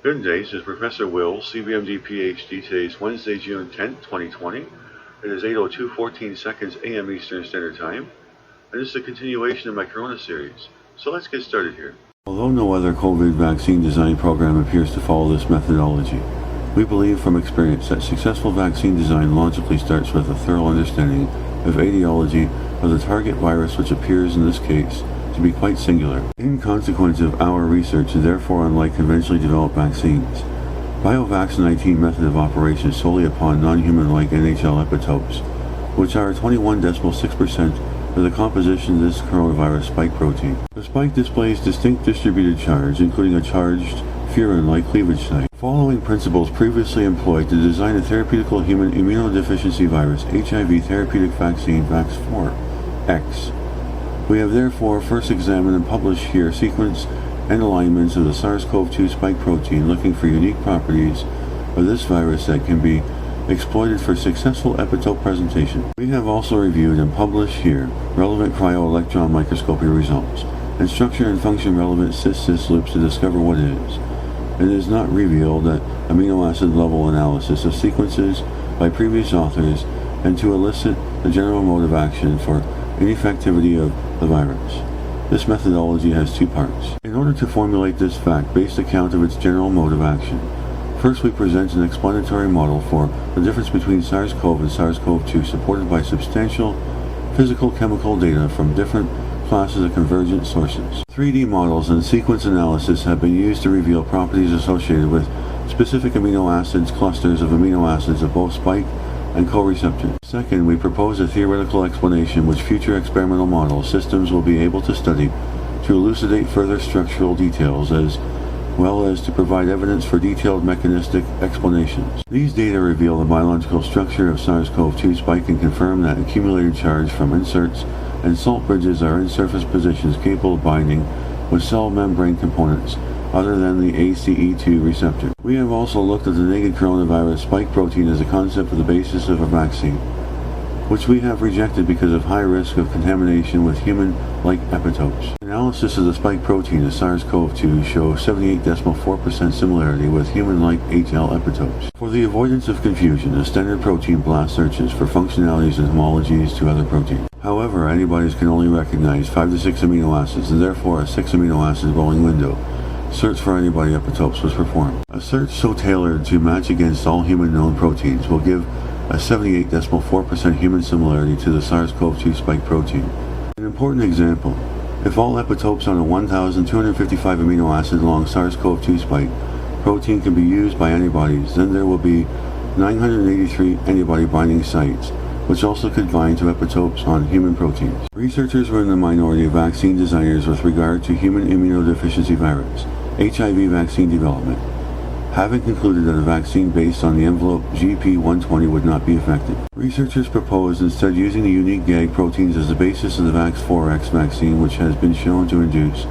Good day, this is Professor Will, CBMD PhD. Today is Wednesday, June 10th, 2020. It is 8:02:14 seconds a.m. Eastern Standard Time, and this is a continuation of my Corona series. So let's get started here. Although no other COVID vaccine design program appears to follow this methodology, we believe from experience that successful vaccine design logically starts with a thorough understanding of etiology of the target virus, which appears in this case to be quite singular. In consequence of our research, and therefore unlike conventionally developed vaccines, BioVax-19 method of operation solely upon non-human-like NHL epitopes, which are 21.6% of the composition of this coronavirus spike protein. The spike displays distinct distributed charge, including a charged furin-like cleavage site. Following principles previously employed to design a therapeutical human immunodeficiency virus HIV therapeutic vaccine VAX-4X, we have therefore first examined and published here sequence and alignments of the SARS-CoV-2 spike protein, looking for unique properties of this virus that can be exploited for successful epitope presentation. We have also reviewed and published here relevant cryo-electron microscopy results and structure and function relevant cis-cis loops to discover what is. It is not revealed that amino acid level analysis of sequences by previous authors and to elicit the general mode of action for ineffectivity of the virus. This methodology has two parts. In order to formulate this fact-based account of its general mode of action, first we present an explanatory model for the difference between SARS-CoV and SARS-CoV-2 supported by substantial physical-chemical data from different classes of convergent sources. 3D models and sequence analysis have been used to reveal properties associated with specific amino acids, clusters of amino acids of both spike and co-receptors. Second, we propose a theoretical explanation which future experimental model systems will be able to study to elucidate further structural details as well as to provide evidence for detailed mechanistic explanations. These data reveal the biological structure of SARS-CoV-2 spike and confirm that accumulated charge from inserts and salt bridges are in surface positions capable of binding with cell membrane components other than the ACE2 receptor. We have also looked at the naked coronavirus spike protein as a concept for the basis of a vaccine, which we have rejected because of high risk of contamination with human-like epitopes. Analysis of the spike protein of SARS-CoV-2 shows 78.4% similarity with human-like HL epitopes. For the avoidance of confusion, a standard protein blast searches for functionalities and homologies to other proteins. However, antibodies can only recognize 5 to 6 amino acids, and therefore a 6 amino acid rolling window search for antibody epitopes was performed. A search so tailored to match against all human known proteins will give a 78.4% human similarity to the SARS-CoV-2 spike protein. An important example: if all epitopes on a 1,255 amino acid long SARS-CoV-2 spike protein can be used by antibodies, then there will be 983 antibody binding sites, which also could bind to epitopes on human proteins. Researchers were in the minority of vaccine designers with regard to human immunodeficiency virus, HIV vaccine development, having concluded that a vaccine based on the envelope GP120 would not be effective. Researchers proposed instead using the unique GAG proteins as the basis of the VAX-4X vaccine, which has been shown to induce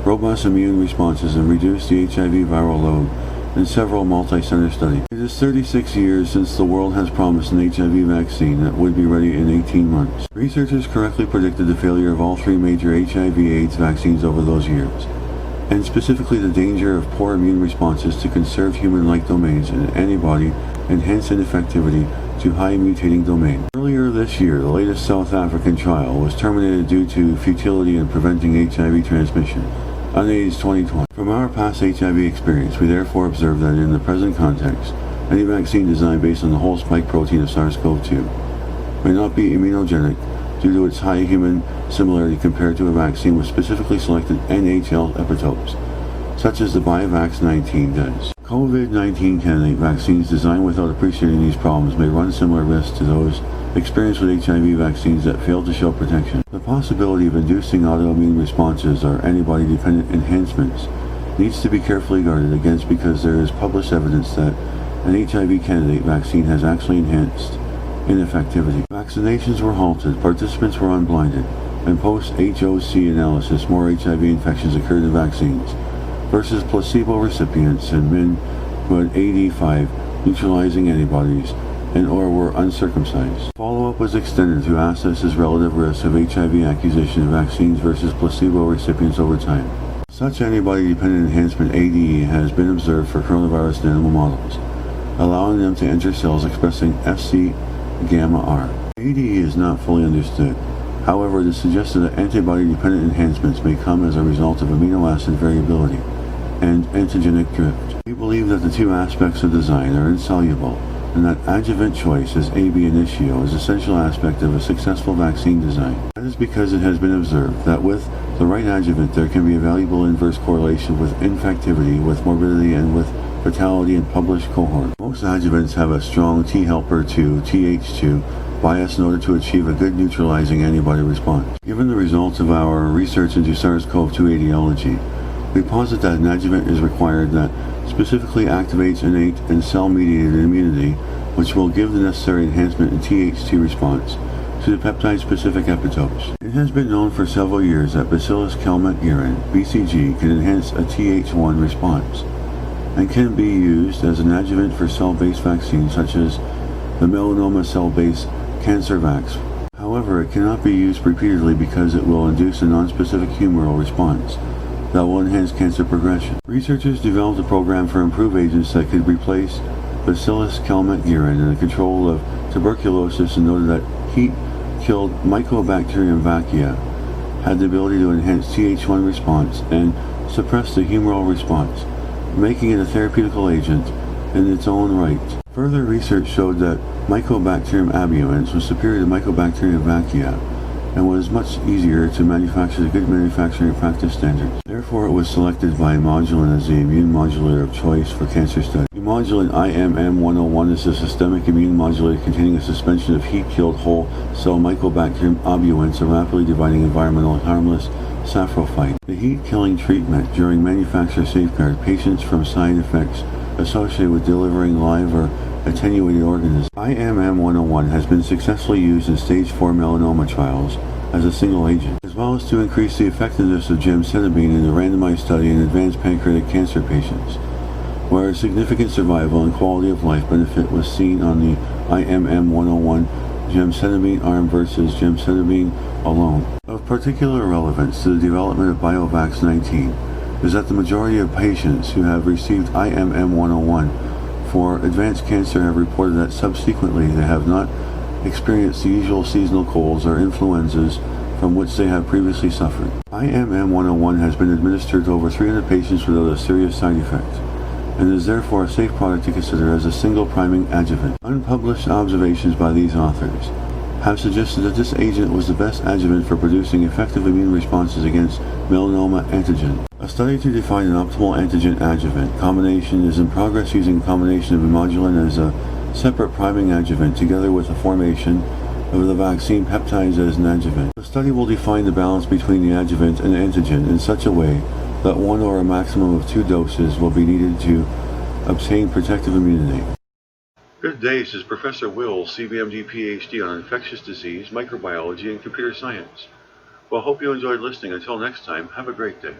robust immune responses and reduce the HIV viral load in several multi-center studies. It is 36 years since the world has promised an HIV vaccine that would be ready in 18 months. Researchers correctly predicted the failure of all three major HIV/AIDS vaccines over those years, and specifically the danger of poor immune responses to conserved human-like domains and antibody and hence ineffectivity to high mutating domains. Earlier this year, the latest South African trial was terminated due to futility in preventing HIV transmission. UNAIDS 2020. From our past HIV experience, we therefore observe that in the present context, any vaccine designed based on the whole spike protein of SARS-CoV-2 may not be immunogenic due to its high human similarity compared to a vaccine with specifically selected NHL epitopes, such as the BioVax-19 does. COVID-19 candidate vaccines designed without appreciating these problems may run similar risks to those experienced with HIV vaccines that failed to show protection. The possibility of inducing autoimmune responses or antibody-dependent enhancements needs to be carefully guarded against because there is published evidence that an HIV candidate vaccine has actually enhanced ineffectivity. Vaccinations were halted, participants were unblinded, and post-HOC analysis more HIV infections occurred in vaccines versus placebo recipients and men who had AD5 neutralizing antibodies and or were uncircumcised. Follow-up was extended to assess relative risk of HIV acquisition in vaccines versus placebo recipients over time. Such antibody-dependent enhancement ADE has been observed for coronavirus in animal models, allowing them to enter cells expressing Fc gamma R. ADE is not fully understood. However, it is suggested that antibody-dependent enhancements may come as a result of amino acid variability and antigenic drift. We believe that the two aspects of design are insoluble, and that adjuvant choice as ab initio is an essential aspect of a successful vaccine design. That is because it has been observed that with the right adjuvant there can be a valuable inverse correlation with infectivity, with morbidity, and with fatality in published cohorts. Most adjuvants have a strong T helper 2, Th2, bias in order to achieve a good neutralizing antibody response. Given the results of our research into SARS-CoV-2 etiology, we posit that an adjuvant is required that specifically activates innate and cell-mediated immunity, which will give the necessary enhancement in Th2 response to the peptide-specific epitopes. It has been known for several years that Bacillus calmette-guerin, BCG, can enhance a Th1 response and can be used as an adjuvant for cell-based vaccines such as the melanoma cell-based CancerVax. However, it cannot be used repeatedly because it will induce a nonspecific humoral response that will enhance cancer progression. Researchers developed a program for improved agents that could replace Bacillus calmette-guerin in the control of tuberculosis and noted that heat-killed Mycobacterium vaccia had the ability to enhance Th1 response and suppress the humoral response, making it a therapeutical agent in its own right. Further research showed that Mycobacterium abuans was superior to Mycobacterium vaccia and was much easier to manufacture to good manufacturing practice standards. Therefore, it was selected by Imodulin as the immune modulator of choice for cancer studies. Imodulin IMM101 is a systemic immune modulator containing a suspension of heat-killed whole cell Mycobacterium abuans, a rapidly dividing environmental harmless saprophyte. The heat-killing treatment during manufacture safeguards patients from side effects associated with delivering live or attenuated organisms. IMM101 has been successfully used in stage 4 melanoma trials as a single agent, as well as to increase the effectiveness of gemcitabine in a randomized study in advanced pancreatic cancer patients, where a significant survival and quality of life benefit was seen on the IMM101 gemcitabine arm versus gemcitabine alone. Of particular relevance to the development of BioVax 19 is that the majority of patients who have received IMM101 for advanced cancer have reported that subsequently they have not experienced the usual seasonal colds or influenzas from which they have previously suffered. IMM101 has been administered to over 300 patients without a serious side effect, and is therefore a safe product to consider as a single priming adjuvant. Unpublished observations by these authors have suggested that this agent was the best adjuvant for producing effective immune responses against melanoma antigen. A study to define an optimal antigen adjuvant combination is in progress using a combination of Imodulin as a separate priming adjuvant together with the formation of the vaccine peptides as an adjuvant. The study will define the balance between the adjuvant and antigen in such a way that one or a maximum of 2 doses will be needed to obtain protective immunity. Good day, this is Professor Will, CBMD PhD on infectious disease, microbiology, and computer science. Well, hope you enjoyed listening. Until next time, have a great day.